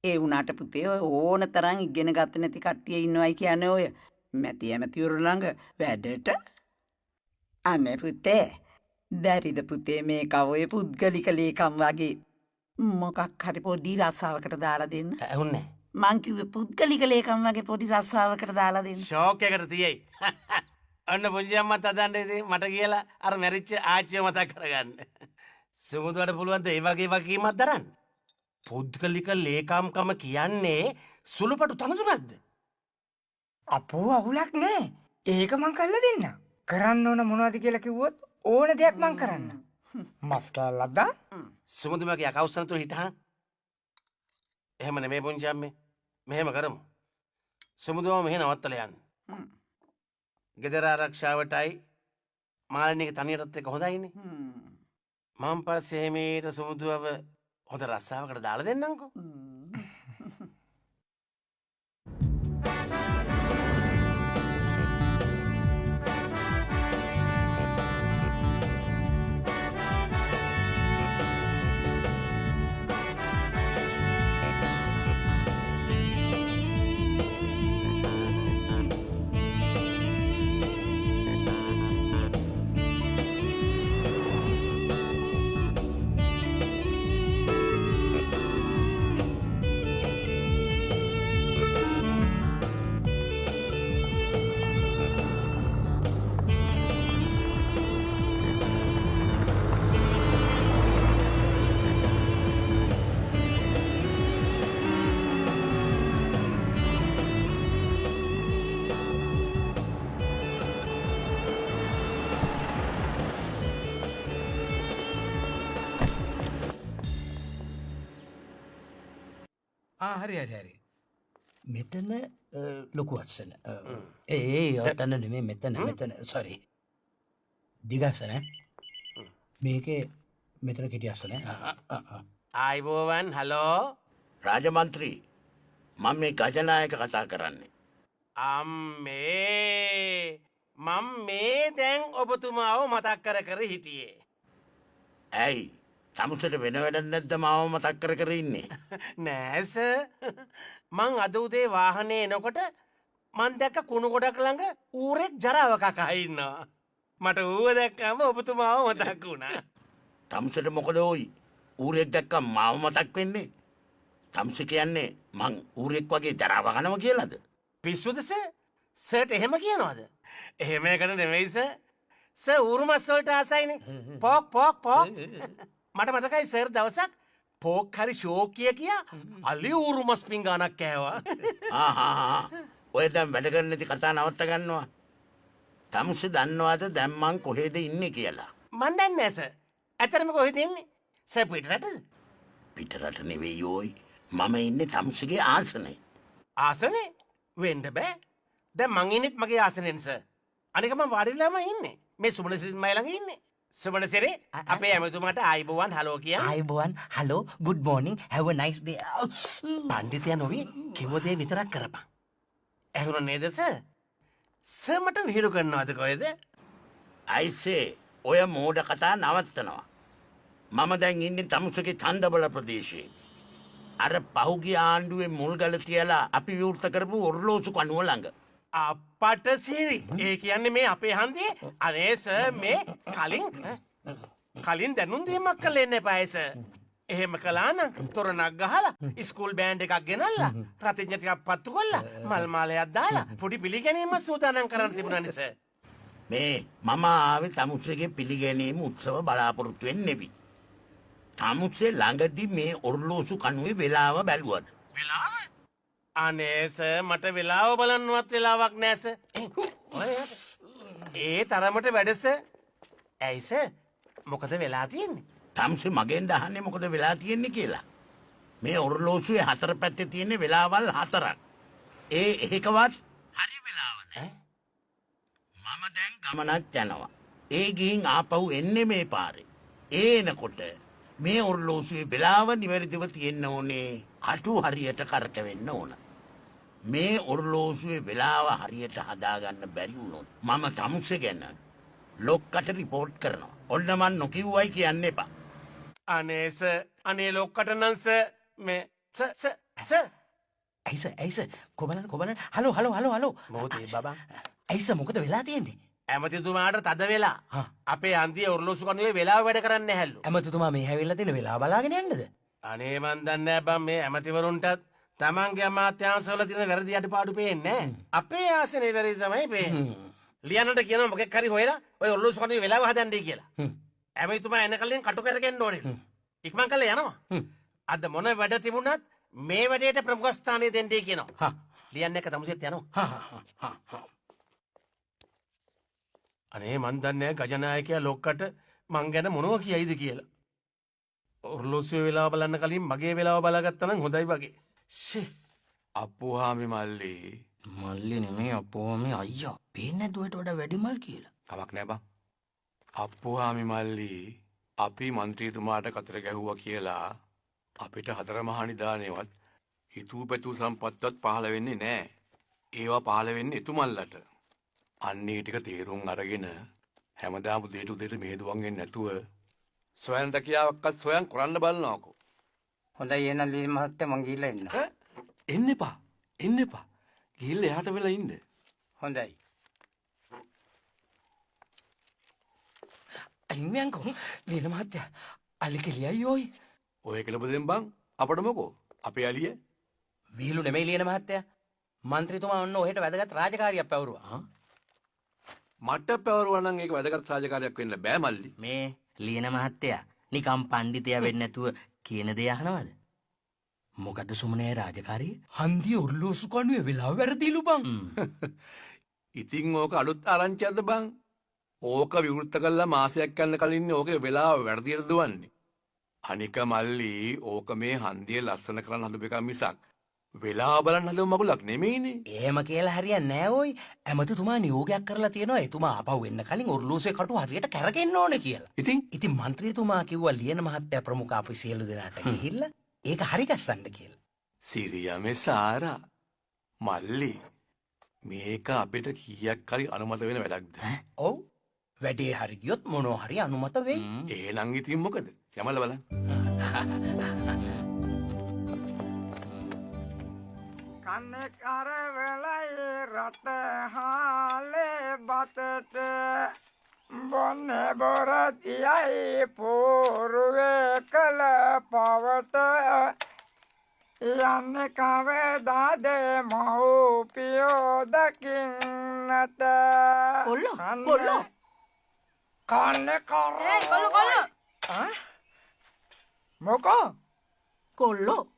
ඒ වුණාට පුතේ ඔය ඕන තරම් ඉගෙන ගත්ත නැති කට්ටිය ඉන්නවයි කියන්නේ ඔය මැති ඇමතිවරු ළඟ වැඩට. අනේ පුතේ බැරිද පුතේ මේක ඔය පුද්ගලික ලේකම් වගේ මොකක් හරි පොඩි රසාවකට දාලා දෙන්න. ඇහුන්නේ මං කිව්වේ පුද්ගලික ලේකම් වගේ පොඩි රසාවකට දාලා දෙන්න. ෂෝක් එකකට තියෙයි. අන්න පුංචි අම්මත් අදන්නේ ඉතින් මට කියලා අර මැරිච්ච ආච්චිව මතක් කරගන්න. සුමුදුවට පුළුවන් ද ඒ වගේ වගකීමක් දරන්න? පුද්ගලික ලේකම්කම කියන්නේ සුළුපටු තනතුරක්ද? අපෝ අවුලක් නෑ. ඒක මං කරලා දෙන්න. කරන්න ඕන මොනවද කියලා කිව්වොත් ඕන දෙයක් මං කරන්න. මස් කෑල්ලක්ද? සුමුදු මගේ අකවුස්සන තුල හිටහන්. එහෙම නෙමෙයි පුංචි අම්මේ. මෙහෙම කරමු. සුමුදුව මෙහෙ නවත්තලා යන්න. ගෙදර ආරක්ෂාවටයි මාළිනියගේ තනියටත් එක හොඳයිනේ. මම පස්සේ මේට සුමුදුවව හොඳ රස්සාවකට දාලා දෙන්නම්කෝ. හරි මෙතන ලොකු අස්සන ඒ ඔතන නෙමේ මෙතන සොරි දිගස්සන මේකේ මෙතන කෙටි අස්සන ආයිබෝවන් හලෝ රාජමන්ත්‍රී මම මේ ගජනායක කතා කරන්නේ. අම්මේ මම මේ දැන් ඔබතුමාව මතක් කර හිටියේ. ඇයි තමුසට වෙන වැඩක් නැද්ද මාව මතක් කර ඉන්නේ? නෑස මං අද උදේ වාහනේ එනකොට මං දැක්ක කුණු ගොඩක් ළඟ ඌරෙක් ජරාව කකා ඉන්නවා. මට ඌව දැක්කම ඔබතුමාව මතක් වුණා. තමුසට මොකද ඕයි ඌරෙක් දැක්කම මාව මතක් වෙන්නේ? තමුස කියන්නේ මං ඌරෙක් වගේ ජරාව කනවා කියලාද? පිස්සුද සර්ට එහෙම කියනවද? එහෙම එකට නෙමෙයි සර් ඌරු මස් වලට ආසයිනේ. පෝක් මට මතකයි සර් දවසක් පෝක් හරි ෂෝකිය කියා අලි ඌරු මස් පිංගානක් කෑවා. ඔය දැන් වැඩ කරන්න නැති කතා නවත්ත ගන්නවා. තමුස දන්නවද දැන් මං කොහෙද ඉන්නේ කියලා? මන් දන්නේ නැහැ සර්. ඇත්තටම කොහෙද ඉන්නේ? සර් පිටරටද? පිටරට නෙවෙයි ඕයි. මම ඉන්නේ තමුසගේ ආසනේ. ආසනේ? වෙන්න බෑ. දැන් මං ඉන්නෙත් මගේ ආසනෙන් සර්. අනික මම වාඩිලාම ඉන්නේ. මේ සුමනසිරි මයි ළඟ ඉන්නේ. සුමනසිරි අපේ ඇමතුමාට ආයිබෝවන් හලෝ කියන්න. ආයිබෝවන් hello good morning have a nice day. පණ්ඩිතයා නොවි කිව්ව දේ විතරක් කරපන්. ඇහුණා නේද සර්? සර් මට විහිළු කරනවද කොහෙද? අයිසේ ඔය මෝඩ කතා නවත්තනවා. මම දැන් ඉන්නේ තමුසගේ ඡන්දබල ප්‍රදේශයේ. අර පහුගිය ආණ්ඩුවේ මුල්ගල තියලා අපි විවෘත කරපු ඔර්ලෝසු කණුව ළඟ. අපට සිරි ඒ කියන්නේ මේ අපේ හන්දියේ අනේ සර් මේ කලින් දැනුම් දීමක් කළේ නැපයි සර්. එහෙම කළා නම් තොරණක් ගහලා ස්කූල් බෑන්ඩ් එකක් ගෙනල්ලා ප්‍රතිඥා ටිකක් පත්තු කරලා මල් මාලයක් දාලා පොඩි පිළිගැනීමක් සූදානම් කරන්න තිබුණානේ සර්. මේ මම ආවේ තමුසේගේ පිළිගැනීම උත්සව බලාපොරොත්තු වෙන්නේ නෙවි. තමුසේ ළඟදී මේ ඔර්ලෝසු කණුවේ වෙලාව බැලුවද? වෙලාව? අනේ සර් මට වෙලාව බලන්නවත් වෙලාවක් නෑ සර්. ඒ තරමට වැඩ සර්. ඇයි සර්? මොකද වෙලා තියෙන්නේ? තමුසේ මගෙන් අහන්නේ මොකද වෙලා තියෙන්නේ කියලා. මේ ඔර්ලෝසුවේ හතර පැත්තේ තියෙන වෙලාවල් හතරක්. ඒකවත් හරි වෙලාව නෑ. මම දැන් ගමනක් යනවා. ඒ ගිහින් ආපහු එන්නේ මේ පාරේ. එනකොට මේ ඔර්ලෝසුවේ වෙලාව නිවැරදිව තියෙන්න ඕනේ. කටු හරියට කරකවෙන්න ඕන. මේ ඔර්ලෝසුවේ වෙලාව හරියට හදාගන්න බැරි වුණොත් මම තමුසේ ගැන ලොක්කට රිපෝට් කරනවා. ඔන්න මන් නොකිව්වයි කියන්න එපා. අනේ සර් අනේ ලොක්කට නම් සර් මේ සර් ඇයිස කොබලන් හලෝ මොහොතේ බබා ඇයිස මොකද වෙලා තියෙන්නේ ඇමතිතුමාට තද වෙලා අපේ අන්තිය ඔරලෝසු කනුවේ වෙලාව වැඩ කරන්න හැල්ලු. ඇමතිතුමා මේ හැවිල්ලා තියෙන වෙලා බලාගෙන යන්නද අනේ මන් දන්නේ බං මේ ඇමතිවරුන්ටත් තමන්ගේ අමාත්‍යාංශවල තියෙන වැරදි අඩපාඩු පේන්නේ නැහැ. අපේ ආසනේ වැරදි තමයි පේන්නේ. ලියන්නට කියනවා මොකෙක් හරි හොයලා ඔය ඔරලෝසු කනුවේ වෙලාව හදන්නයි කියලා. ඇමතිතුමා එන කලින් කටු කරගෙන ඕනේ. ඉක්මන් කරලා යනවා. අද මොන වැඩ තිබුණත් මේ වැඩේට ප්‍රමුඛ ස්ථානය දෙන්නයි කියනවා. ලියන්න එක තමුසෙත් යනවා. අනේ මන් දන්නේ ගජනායකයා ලොක්කට මං ගැන මොනවා කියයිද කියලා. ඔර්ලෝසුවේ වෙලාව බලන්න කලින් මගේ වෙලාව බලාගත්තා නම් හොඳයි වගේ. ෂේ අප්පුහාමි මල්ලි. මල්ලි නෙමේ අපෝමි අයියා පේන්නේ දුවට වඩා වැඩි මල් කියලා කමක් නෑ බං. අප්පුහාමි මල්ලි අපි මන්ත්‍රීතුමාට කතර ගැහුවා කියලා අපිට හතර මහා නිදානේවත් හිතූ පැතූ සම්පත්වත් පහළ වෙන්නේ නෑ. ඒවා පහළ වෙන්නේ එතුමල්ලට. අන්නේ ටික තේරුම් අරගෙන හැමදාම උදේට උදේට මේදුවන් වෙන්නේ නැතුව සොයන් දකියාවක්වත් සොයන් කරන්න බලනවාකෝ. හොඳයි එහෙනම් ලීන මහත්තයා මං ගිහිල්ලා එන්න. එන්න එපා. ගිහිල්ලා එහාට වෙලා ඉන්න. හොඳයි. අයිමියන්කෝ ලීන මහත්තයා අලි කෙලියයි ඔයි ඔය කෙලප දෙම් බං අපට මොකෝ අපේ අලිය වීලු නෙමෙයි ලීන මහත්තයා මන්ත්‍රීතුමා ඔන්න ඔහෙට වැදගත් රාජකාරියක් පැවරුවා මට පැවරුවා නම් ඒක වැදගත් රාජකාරියක් වෙන්න බෑ මල්ලි. මේ ලියන මහත්තයා නිකම් පණ්ඩිතයා වෙන්නේ නැතුව කියන දේ අහනවද? මොකද සුමනේ රාජකාරිය? හන්දිය ඔර්ලෝසු කණුවේ වෙලාව වැරදිලු බං. ඉතින් ඕක අලුත් ආරංචියක්ද බං? ඕක විවෘත කළා මාසයක් යන කලින් ඕකේ වෙලාව වැරදියට දුවන්නේ. අනික මල්ලි ඕක මේ හන්දිය ලස්සන කරන්න හදපු එක මිසක් වෙලාව බලන්න හදපු මගුලක් නෙමෙයිනේ. එහෙම කියලා හරියන්නේ නෑ ඔයි. ඇමතිතුමා නියෝගයක් කරලා තියෙනවා එතුමා ආපහු එන්න කලින් ඔර්ලෝසුවේ කටු හරියට කැරකෙන්න ඕනේ කියලා. ඉතින් මන්ත්‍රීතුමා කිව්වා ලියන මහත්තයා ප්‍රමුඛ අපි සියලු දෙනාට ගිහිල්ලා ඒක හරි ගස්සන්න කියලා. සිරියමේ සාරා මල්ලි මේක අපිට කීයක් හරි අනුමත වෙන වැඩක්ද? ඔව්. වැඩේ හරි ගියොත් මොනවා හරි අනුමත වෙයි. එහෙනම් ඉතින් මොකද? යමල බලන්න. කන්නේ කර වෙලයි රට හාලේ බතට බොන්නේ බොරතියයි පෝරුවේ කල පවට යන්නේ කවදාද මහෝපියෝ දකින්නට කොල්ලෝ කන්නේ කර කොල්ලෝ මොකෝ කොල්ලෝ